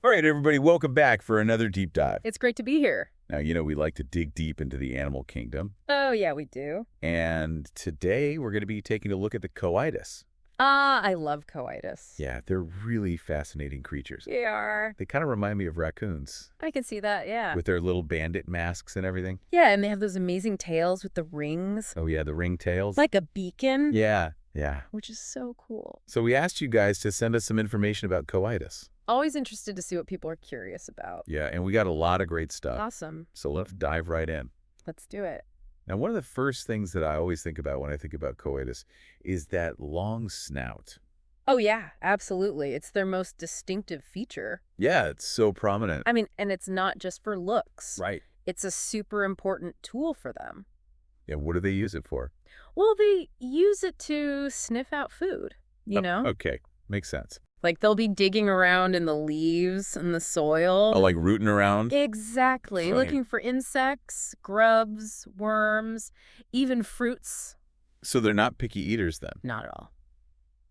All right, everybody, welcome back for another deep dive. It's great to be here. Now, we like to dig deep into the animal kingdom. Oh, yeah, we do. And today we're going to be taking a look at the Coitis. I love Coatis. Yeah, they're really fascinating creatures. They are. They kind of remind me of raccoons. I can see that, yeah. With their little bandit masks and everything. Yeah, and they have those amazing tails with the rings. Oh, yeah, the ringtails. Like a beacon. Yeah. Which is so cool. So we asked you guys to send us some information about Coitis. Always interested to see what people are curious about. Yeah, and we got a lot of great stuff. Awesome. So let's dive right in. Let's do it. Now, one of the first things that I always think about when I think about Coitis is that long snout. Oh, yeah, absolutely. It's their most distinctive feature. Yeah, it's so prominent. I mean, and it's not just for looks. Right. It's a super important tool for them. Yeah, what do they use it for? Well, they use it to sniff out food, you know? Okay, makes sense. Like, they'll be digging around in the leaves and the soil. Oh, like rooting around? Exactly. Right. Looking for insects, grubs, worms, even fruits. So they're not picky eaters then? Not at all.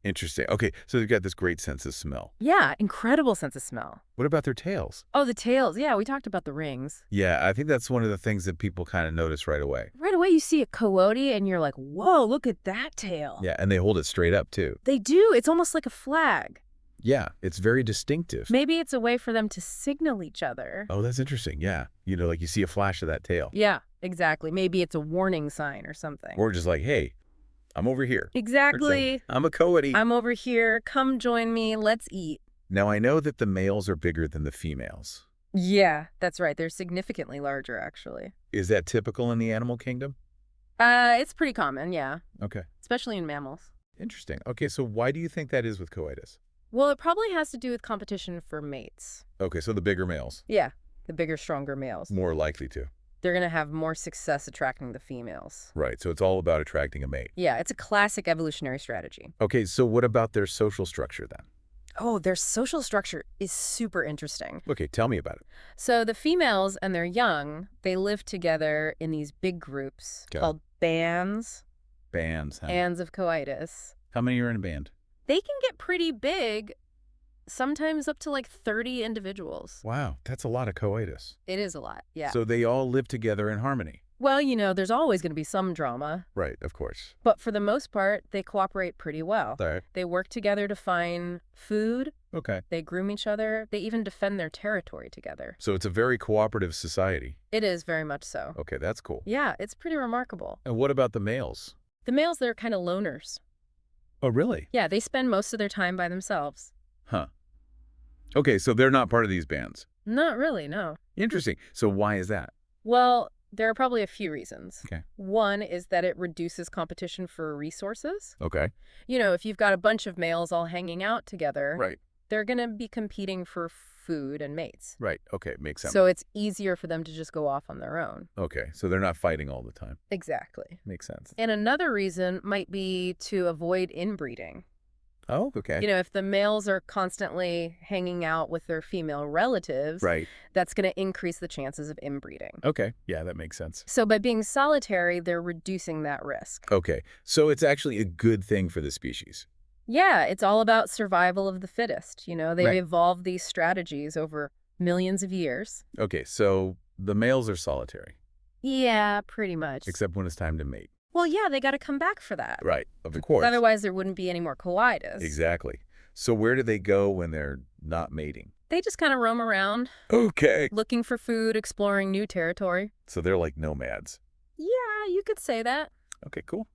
Interesting. Okay, so they've got this great sense of smell. Yeah, incredible sense of smell. What about their tails? Oh, the tails. Yeah, we talked about the rings. Yeah, I think that's one of the things that people kind of notice right away. Right away, you see a coati, and you're like, whoa, look at that tail. Yeah, and they hold it straight up, too. They do. It's almost like a flag. Yeah, it's very distinctive. Maybe it's a way for them to signal each other. Oh, that's interesting. Yeah. Like you see a flash of that tail. Yeah, exactly. Maybe it's a warning sign or something. Or just like, hey, I'm over here. Exactly. I'm a coati. I'm over here. Come join me. Let's eat. Now, I know that the males are bigger than the females. Yeah, that's right. They're significantly larger, actually. Is that typical in the animal kingdom? It's pretty common, yeah. Okay. Especially in mammals. Interesting. Okay, so why do you think that is with Coitis? Well, it probably has to do with competition for mates. Okay, so the bigger males. Yeah, the bigger, stronger males. More likely to. They're going to have more success attracting the females. Right, so it's all about attracting a mate. Yeah, it's a classic evolutionary strategy. Okay, so what about their social structure then? Oh, their social structure is super interesting. Okay, tell me about it. So the females and their young, they live together in these big groups called bands. Bands, huh? Bands of Coitis. How many are in a band? They can get pretty big, sometimes up to like 30 individuals. Wow, that's a lot of Coitis. It is a lot, yeah. So they all live together in harmony. Well, there's always going to be some drama. Right, of course. But for the most part, they cooperate pretty well. All right. They work together to find food. Okay. They groom each other. They even defend their territory together. So it's a very cooperative society. It is very much so. Okay, that's cool. Yeah, it's pretty remarkable. And what about the males? The males, they're kind of loners. Oh, really? Yeah, they spend most of their time by themselves. Huh. Okay, so they're not part of these bands. Not really, no. Interesting. So why is that? Well, there are probably a few reasons. Okay. One is that it reduces competition for resources. Okay. If you've got a bunch of males all hanging out together, Right. they're going to be competing for food and mates. Right. Okay, makes sense. So it's easier for them to just go off on their own. Okay, so they're not fighting all the time. Exactly. Makes sense. And another reason might be to avoid inbreeding. Oh, okay. If the males are constantly hanging out with their female relatives, Right. that's going to increase the chances of inbreeding. Okay. Yeah, that makes sense. So by being solitary, they're reducing that risk. Okay, so it's actually a good thing for the species. Yeah, it's all about survival of the fittest. They've Right. evolved these strategies over millions of years. Okay, so the males are solitary, Yeah, pretty much. except when it's time to mate. Well, yeah, they got to come back for that. Right, of course. Otherwise, there wouldn't be any more coitus. Exactly. So where do they go when they're not mating? They just kind of roam around, Okay. looking for food, exploring new territory. So they're like nomads. Yeah, you could say that. Okay, cool.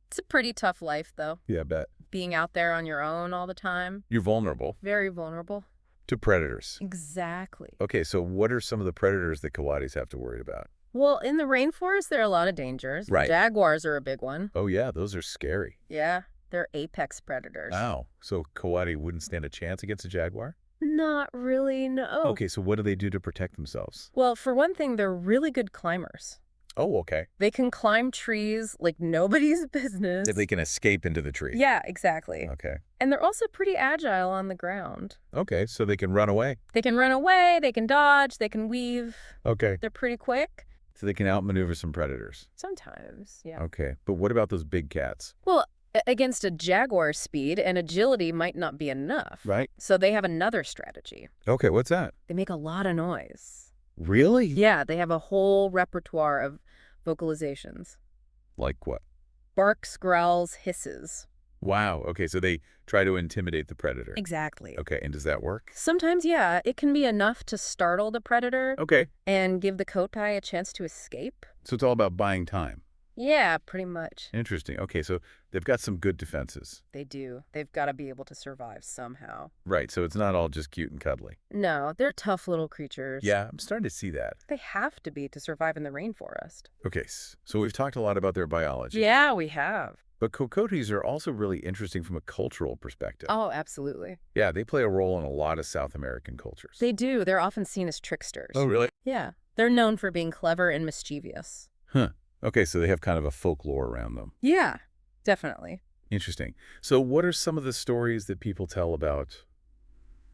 It's a pretty tough life, though. Yeah, I bet. Being out there on your own all the time. You're vulnerable Very vulnerable. to predators. Exactly. Okay, so what are some of the predators that coatis have to worry about? Well, in the rainforest, there are a lot of dangers. Right. Jaguars are a big one. Oh, yeah, those are scary. Yeah, they're apex predators. Wow. So coati wouldn't stand a chance against a jaguar? Not really, no. Okay, so what do they do to protect themselves? Well, for one thing, they're really good climbers. Oh, okay. They can climb trees like nobody's business. If they can escape into the tree. Yeah, exactly. Okay. And they're also pretty agile on the ground. Okay, so they can run away. They can run away, they can dodge, they can weave. Okay. They're pretty quick. So they can outmaneuver some predators. Sometimes, yeah. Okay, but what about those big cats? Well, Against a jaguar's speed and agility might not be enough. Right. So they have another strategy. Okay, what's that? They make a lot of noise. Really? Yeah, they have a whole repertoire of vocalizations. Like what? Barks, growls, hisses. Wow. Okay, so they try to intimidate the predator. Exactly. Okay, and does that work? Sometimes, yeah, it can be enough to startle the predator Okay. and give the Coati a chance to escape. So it's all about buying time. Yeah, pretty much. Interesting. Okay, so they've got some good defenses. They do. They've got to be able to survive somehow. Right, so it's not all just cute and cuddly. No, they're tough little creatures. Yeah, I'm starting to see that. They have to be to survive in the rainforest. Okay, so we've talked a lot about their biology. Yeah, we have. But cocotes are also really interesting from a cultural perspective. Oh, absolutely. Yeah, they play a role in a lot of South American cultures. They do. They're often seen as tricksters. Oh, really? Yeah. They're known for being clever and mischievous. Huh. Okay, so they have kind of a folklore around them. Yeah, definitely. Interesting. So what are some of the stories that people tell about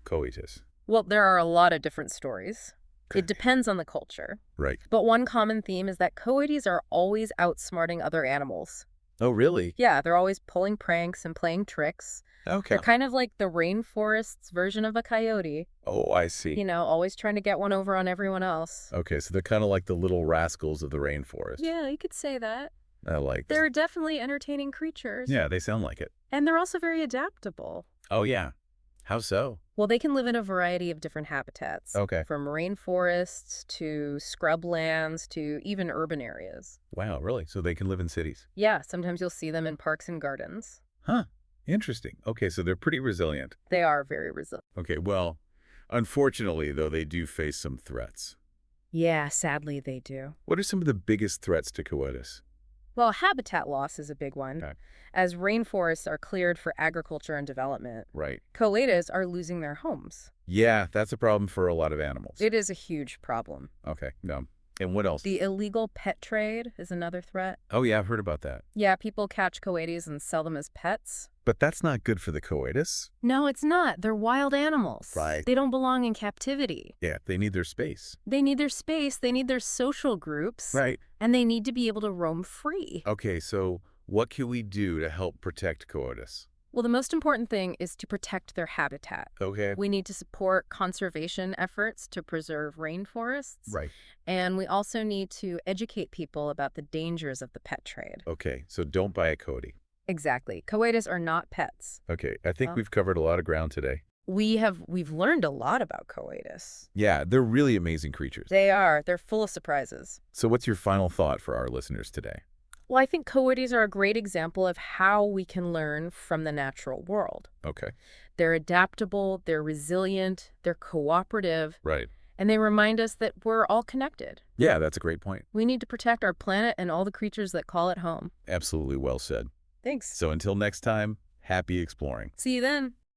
Coatis? Well, there are a lot of different stories. Okay. It depends on the culture. Right. But one common theme is that coatis are always outsmarting other animals. Oh, really? Yeah, they're always pulling pranks and playing tricks. Okay. They're kind of like the rainforest's version of a coyote. Oh, I see. You know, always trying to get one over on everyone else. Okay, so they're kind of like the little rascals of the rainforest. Yeah, you could say that. I like that. They're definitely entertaining creatures. Yeah, they sound like it. And they're also very adaptable. Oh, yeah. How so? Well, they can live in a variety of different habitats. Okay. From rainforests to scrublands to even urban areas. Wow, really? So they can live in cities? Yeah, sometimes you'll see them in parks and gardens. Huh. Interesting. Okay, so they're pretty resilient. They are very resilient. Okay, well, unfortunately, though, they do face some threats. Yeah, sadly they do. What are some of the biggest threats to Coatis? Well, habitat loss is a big one. Okay. As rainforests are cleared for agriculture and development, Right. coatis are losing their homes. Yeah, that's a problem for a lot of animals. It is a huge problem. Okay, no. And what else? The illegal pet trade is another threat. Oh, yeah, I've heard about that. Yeah, people catch coatis and sell them as pets. But that's not good for the Coatis. No, it's not. They're wild animals. Right. They don't belong in captivity. Yeah, they need their space. They need their space, they need their social groups. Right. And they need to be able to roam free. Okay, so what can we do to help protect Coatis? Well, the most important thing is to protect their habitat. Okay. We need to support conservation efforts to preserve rainforests. Right. And we also need to educate people about the dangers of the pet trade. Okay, so don't buy a Coati. Exactly. Coatis are not pets. Okay, I think Well- we've covered a lot of ground today. We've learned a lot about coatis. Yeah, they're really amazing creatures. They are. They're full of surprises. So what's your final thought for our listeners today? Well, I think coatis are a great example of how we can learn from the natural world. Okay. They're adaptable, they're resilient, they're cooperative, Right. and they remind us that we're all connected. Yeah, that's a great point. We need to protect our planet and all the creatures that call it home. Absolutely well said. Thanks. So until next time, happy exploring. See you then.